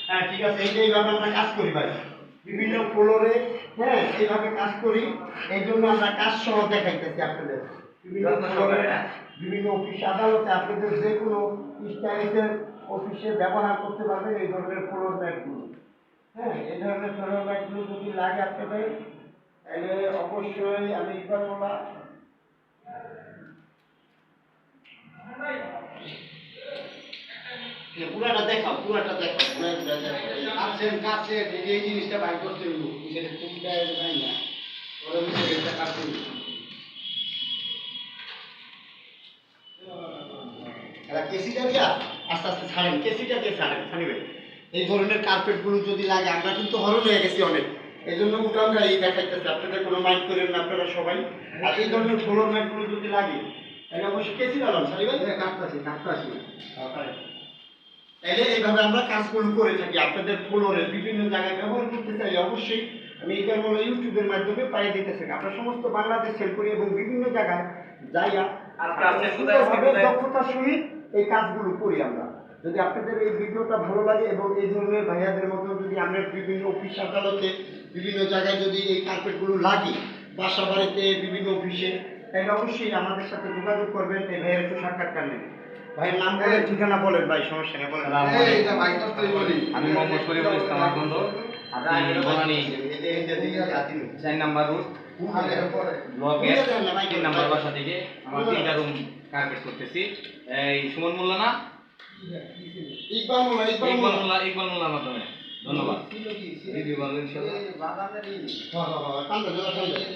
হ্যাঁ ঠিক আছে, এইভাবে আমরা কাজ করি ভাই, বিভিন্ন ফ্লোরে। হ্যাঁ এইভাবে কাজ করি, এই জন্য আমরা কাজ সহ দেখাইতেছি আপনাদের। বিভিন্ন ফ্লোরে, বিভিন্ন অফিস আদালতে আপনাদের যে কোনো স্টাইলের অফিসে ব্যবহার করতে পারবেন এই ধরনের ফ্লোর ম্যাটগুলো। হ্যাঁ এই ধরনের ফ্লোর ম্যাটগুলো যদি লাগে আপনাদের, তাহলে অবশ্যই আমি একবার বলা পুরাটা দেখাও, পুরাটা দেখাও, পুরাটা দেখাও। কাছে এই জিনিসটা বাইর করতে হইব, সেটা কোনটা নাই না, ওরা এটা কাটতে হইব। এরা কেসিটা দিয়া আস্তে আস্তে ছাড়েন, কেসিটা দিয়ে ছাড়েন, ছাড়িবেন। এই ধরনের কার্পেটগুলো যদি লাগে, আমরা কিন্তু হরণ হয়ে গেছি অনেক, এই জন্য ওটা আমরা এই দেখাইতেছি, আপনাদের কোনো মাইন্ড করেন না আপনারা সবাই। আর এই ধরনের ফ্লোর ম্যাটগুলো যদি লাগে, তাহলে অবশ্যই কেসি ডালাম, ছাড়িবেন। কাটতাছি তাইলে এইভাবে আমরা কাজগুলো করে থাকি আপনাদের ফ্লোরে বিভিন্ন জায়গায় ব্যবহার করতে চাইলে অবশ্যই আমি এটা বলে ইউটিউবের মাধ্যমে পাই দিতেছি। আমরা সমস্ত বাংলাদেশ সেল করি এবং বিভিন্ন জায়গায় যাইয়া সুন্দরভাবে দক্ষতার সহিত এই কাজগুলো করি আমরা। যদি আপনাদের এই ভিডিওটা ভালো লাগে এবং এই ধরনের ভাইয়াদের মতো যদি আমরা বিভিন্ন অফিস আদালতে বিভিন্ন জায়গায় যদি এই কার্পেটগুলো লাগি, বাসা বাড়িতে বিভিন্ন অফিসে, তাহলে অবশ্যই আমাদের সাথে যোগাযোগ করবেন। এই ভাইয়ের একটু সাক্ষাৎকার নেবেন। ভাইয়ের নাম বলেন, ঠিকানা বলেন ভাই, সমস্যা নেই বলেন। আমি মোহাম্মদ শরীফুল ইসলাম আকন্দ, আপনি বনানী 4 নাম্বার রোড ব্লকের 3 নাম্বার বাসা থেকে আমার 3টা রুম কার্পেট করতেছি। এই সুমন মোল্লা না, ইকবাল মোল্লার মাধ্যমে। ধন্যবাদ।